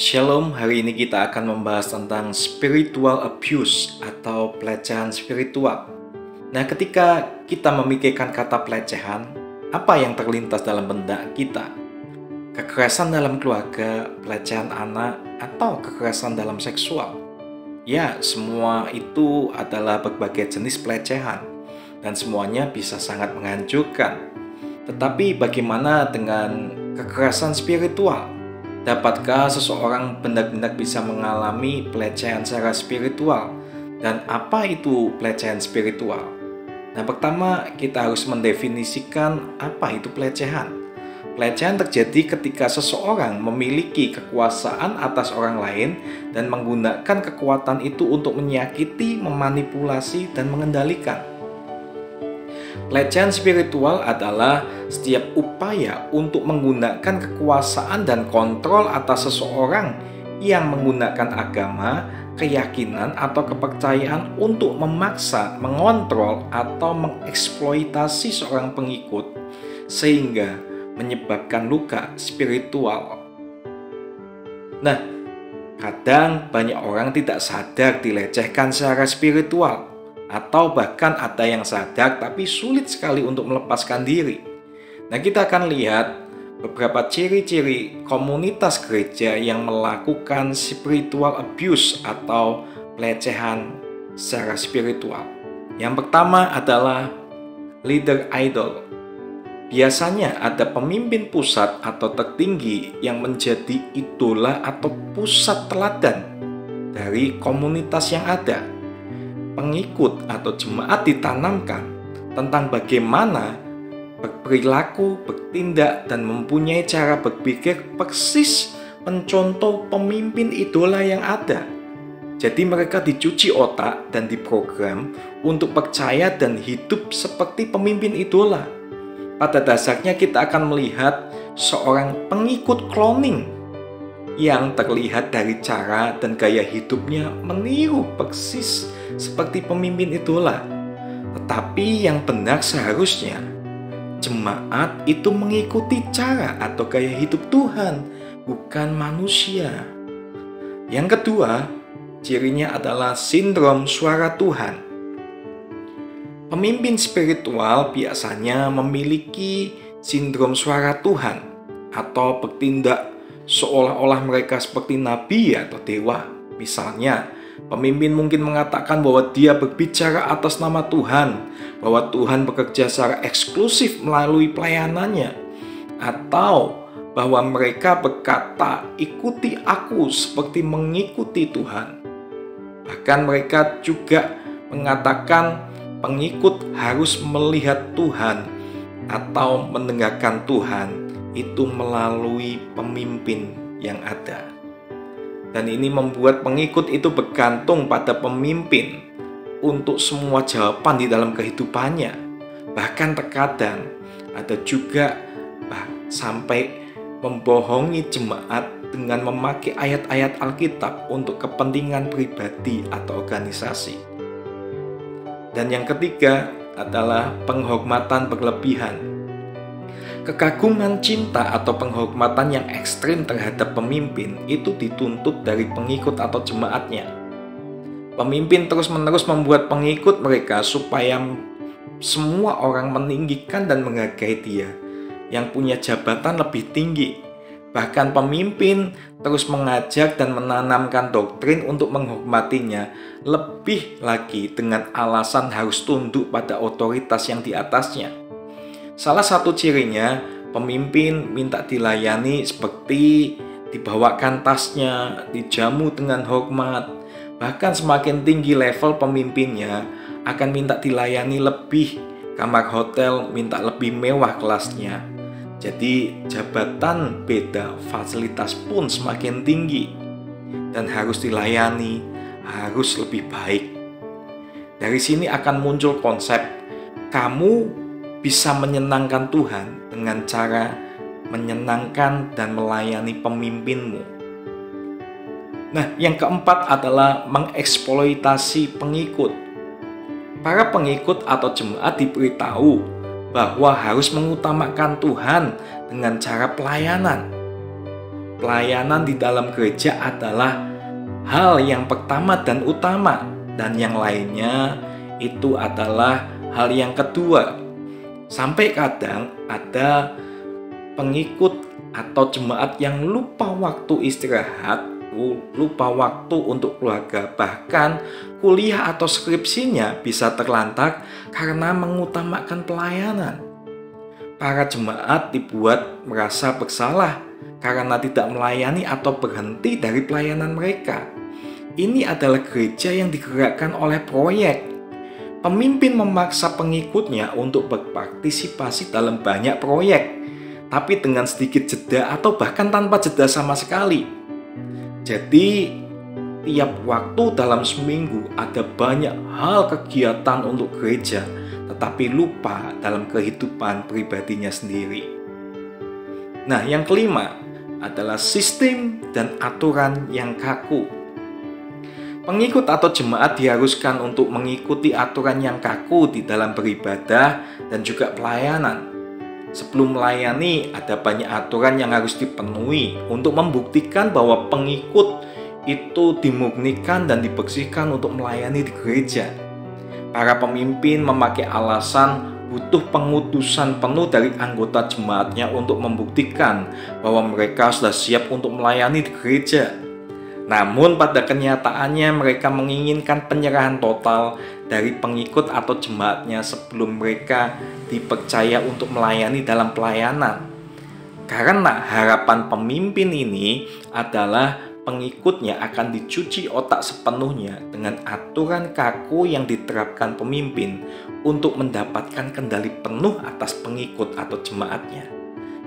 Shalom, hari ini kita akan membahas tentang spiritual abuse atau pelecehan spiritual. Nah, ketika kita memikirkan kata pelecehan, apa yang terlintas dalam benak kita? Kekerasan dalam keluarga, pelecehan anak, atau kekerasan dalam seksual? Ya, semua itu adalah berbagai jenis pelecehan, dan semuanya bisa sangat menghancurkan. Tetapi bagaimana dengan kekerasan spiritual? Dapatkah seseorang benar-benar bisa mengalami pelecehan secara spiritual? Dan apa itu pelecehan spiritual? Nah, pertama kita harus mendefinisikan apa itu pelecehan. Pelecehan terjadi ketika seseorang memiliki kekuasaan atas orang lain dan menggunakan kekuatan itu untuk menyakiti, memanipulasi, dan mengendalikan. Pelecehan spiritual adalah setiap upaya untuk menggunakan kekuasaan dan kontrol atas seseorang yang menggunakan agama, keyakinan, atau kepercayaan untuk memaksa, mengontrol, atau mengeksploitasi seorang pengikut sehingga menyebabkan luka spiritual. Nah, kadang banyak orang tidak sadar dilecehkan secara spiritual. Atau bahkan ada yang sadar tapi sulit sekali untuk melepaskan diri. Nah, kita akan lihat beberapa ciri-ciri komunitas gereja yang melakukan spiritual abuse atau pelecehan secara spiritual. Yang pertama adalah leader idol. Biasanya ada pemimpin pusat atau tertinggi yang menjadi idola atau pusat teladan dari komunitas yang ada. Pengikut atau jemaat ditanamkan tentang bagaimana berperilaku, bertindak, dan mempunyai cara berpikir persis mencontoh pemimpin idola yang ada. Jadi mereka dicuci otak dan diprogram untuk percaya dan hidup seperti pemimpin idola. Pada dasarnya kita akan melihat seorang pengikut cloning yang terlihat dari cara dan gaya hidupnya meniru persis seperti pemimpin idola. Tetapi yang benar seharusnya jemaat itu mengikuti cara atau gaya hidup Tuhan, bukan manusia. Yang kedua, cirinya adalah sindrom suara Tuhan. Pemimpin spiritual biasanya memiliki sindrom suara Tuhan atau bertindak seolah-olah mereka seperti nabi atau dewa. Misalnya, pemimpin mungkin mengatakan bahwa dia berbicara atas nama Tuhan, bahwa Tuhan bekerja secara eksklusif melalui pelayanannya, atau bahwa mereka berkata, "Ikuti aku seperti mengikuti Tuhan." Bahkan mereka juga mengatakan pengikut harus melihat Tuhan atau mendengarkan Tuhan itu melalui pemimpin yang ada. Dan ini membuat pengikut itu bergantung pada pemimpin untuk semua jawaban di dalam kehidupannya. Bahkan terkadang ada juga sampai membohongi jemaat dengan memakai ayat-ayat Alkitab untuk kepentingan pribadi atau organisasi. Dan yang ketiga adalah penghormatan berlebihan. Kekaguman cinta atau penghormatan yang ekstrim terhadap pemimpin itu dituntut dari pengikut atau jemaatnya. Pemimpin terus-menerus membuat pengikut mereka supaya semua orang meninggikan dan menghargai dia yang punya jabatan lebih tinggi. Bahkan pemimpin terus mengajak dan menanamkan doktrin untuk menghormatinya lebih lagi dengan alasan harus tunduk pada otoritas yang di atasnya. Salah satu cirinya, pemimpin minta dilayani seperti dibawakan tasnya, dijamu dengan hormat. Bahkan semakin tinggi level pemimpinnya akan minta dilayani lebih, kamar hotel minta lebih mewah kelasnya. Jadi jabatan beda, fasilitas pun semakin tinggi dan harus dilayani, harus lebih baik. Dari sini akan muncul konsep kamu bisa menyenangkan Tuhan dengan cara menyenangkan dan melayani pemimpinmu. Nah, yang keempat adalah mengeksploitasi pengikut. Para pengikut atau jemaat diberitahu bahwa harus mengutamakan Tuhan dengan cara pelayanan. pelayanan di dalam gereja adalah hal yang pertama dan utama, dan yang lainnya itu adalah hal yang kedua. Sampai kadang ada pengikut atau jemaat yang lupa waktu istirahat, lupa waktu untuk keluarga, bahkan kuliah atau skripsinya bisa terlantar karena mengutamakan pelayanan. Para jemaat dibuat merasa bersalah karena tidak melayani atau berhenti dari pelayanan mereka. Ini adalah gereja yang digerakkan oleh proyek. Pemimpin memaksa pengikutnya untuk berpartisipasi dalam banyak proyek, tapi dengan sedikit jeda atau bahkan tanpa jeda sama sekali. Jadi, tiap waktu dalam seminggu ada banyak hal kegiatan untuk gereja, tetapi lupa dalam kehidupan pribadinya sendiri. Nah, yang kelima adalah sistem dan aturan yang kaku. Pengikut atau jemaat diharuskan untuk mengikuti aturan yang kaku di dalam beribadah dan juga pelayanan. Sebelum melayani, ada banyak aturan yang harus dipenuhi untuk membuktikan bahwa pengikut itu dimurnikan dan dibersihkan untuk melayani di gereja. Para pemimpin memakai alasan butuh pengutusan penuh dari anggota jemaatnya untuk membuktikan bahwa mereka sudah siap untuk melayani di gereja. Namun pada kenyataannya mereka menginginkan penyerahan total dari pengikut atau jemaatnya sebelum mereka dipercaya untuk melayani dalam pelayanan. Karena harapan pemimpin ini adalah pengikutnya akan dicuci otak sepenuhnya dengan aturan kaku yang diterapkan pemimpin untuk mendapatkan kendali penuh atas pengikut atau jemaatnya.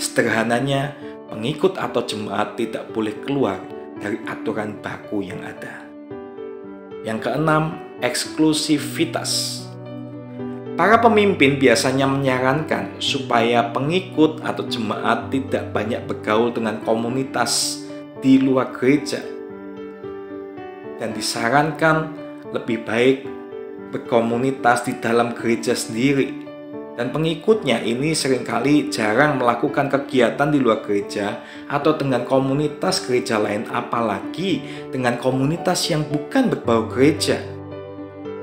Sederhananya, pengikut atau jemaat tidak boleh keluar dari aturan baku yang ada. Yang keenam, eksklusivitas. Para pemimpin biasanya menyarankan supaya pengikut atau jemaat tidak banyak bergaul dengan komunitas di luar gereja, dan disarankan lebih baik berkomunitas di dalam gereja sendiri. Dan pengikutnya ini seringkali jarang melakukan kegiatan di luar gereja atau dengan komunitas gereja lain, apalagi dengan komunitas yang bukan berbau gereja.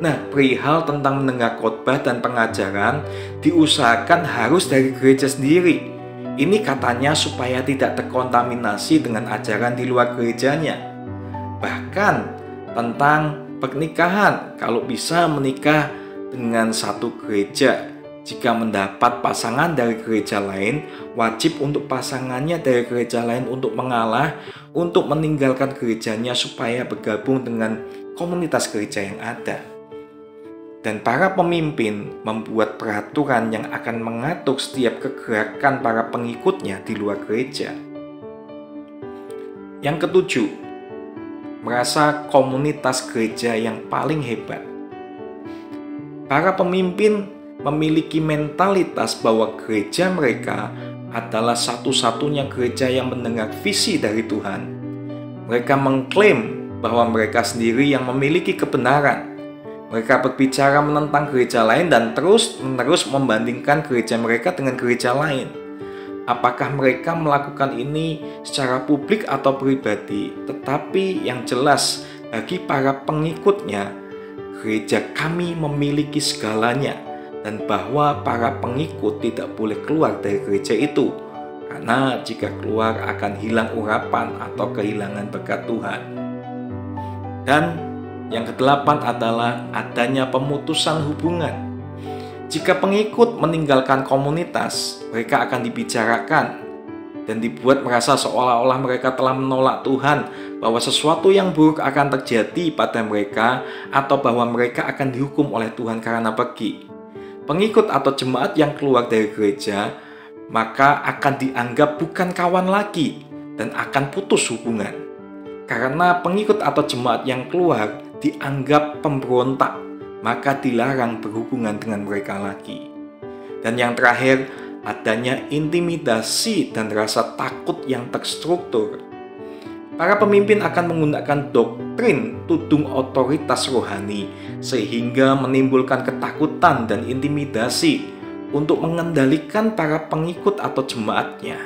Nah, perihal tentang mendengar khotbah dan pengajaran diusahakan harus dari gereja sendiri. Ini katanya supaya tidak terkontaminasi dengan ajaran di luar gerejanya. Bahkan tentang pernikahan, kalau bisa menikah dengan satu gereja. Jika mendapat pasangan dari gereja lain, wajib untuk pasangannya dari gereja lain untuk mengalah, untuk meninggalkan gerejanya supaya bergabung dengan komunitas gereja yang ada. Dan para pemimpin membuat peraturan yang akan mengatur setiap kegerakan para pengikutnya di luar gereja. Yang ketujuh, merasa komunitas gereja yang paling hebat. Para pemimpin memiliki mentalitas bahwa gereja mereka adalah satu-satunya gereja yang mendengar visi dari Tuhan. Mereka mengklaim bahwa mereka sendiri yang memiliki kebenaran. Mereka berbicara menentang gereja lain dan terus-menerus membandingkan gereja mereka dengan gereja lain. Apakah mereka melakukan ini secara publik atau pribadi? Tetapi yang jelas bagi para pengikutnya, gereja kami memiliki segalanya. Dan bahwa para pengikut tidak boleh keluar dari gereja itu, karena jika keluar akan hilang urapan atau kehilangan berkat Tuhan. Dan yang kedelapan adalah adanya pemutusan hubungan. Jika pengikut meninggalkan komunitas, mereka akan dibicarakan dan dibuat merasa seolah-olah mereka telah menolak Tuhan, bahwa sesuatu yang buruk akan terjadi pada mereka atau bahwa mereka akan dihukum oleh Tuhan karena pergi. Pengikut atau jemaat yang keluar dari gereja maka akan dianggap bukan kawan lagi dan akan putus hubungan. Karena pengikut atau jemaat yang keluar dianggap pemberontak, maka dilarang berhubungan dengan mereka lagi. Dan yang terakhir, adanya intimidasi dan rasa takut yang terstruktur. Para pemimpin akan menggunakan doktrin tudung otoritas rohani sehingga menimbulkan ketakutan dan intimidasi untuk mengendalikan para pengikut atau jemaatnya.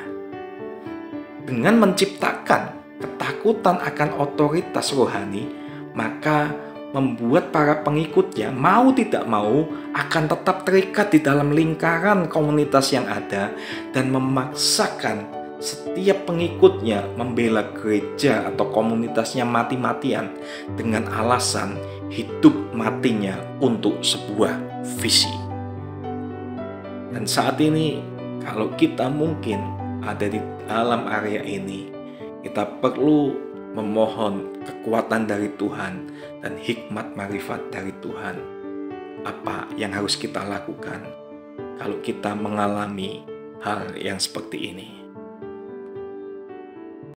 Dengan menciptakan ketakutan akan otoritas rohani, maka membuat para pengikutnya mau tidak mau akan tetap terikat di dalam lingkaran komunitas yang ada dan memaksakan setiap pengikutnya membela gereja atau komunitasnya mati-matian dengan alasan hidup matinya untuk sebuah visi. Dan saat ini kalau kita mungkin ada di dalam area ini, kita perlu memohon kekuatan dari Tuhan dan hikmat marifat dari Tuhan. Apa yang harus kita lakukan kalau kita mengalami hal yang seperti ini?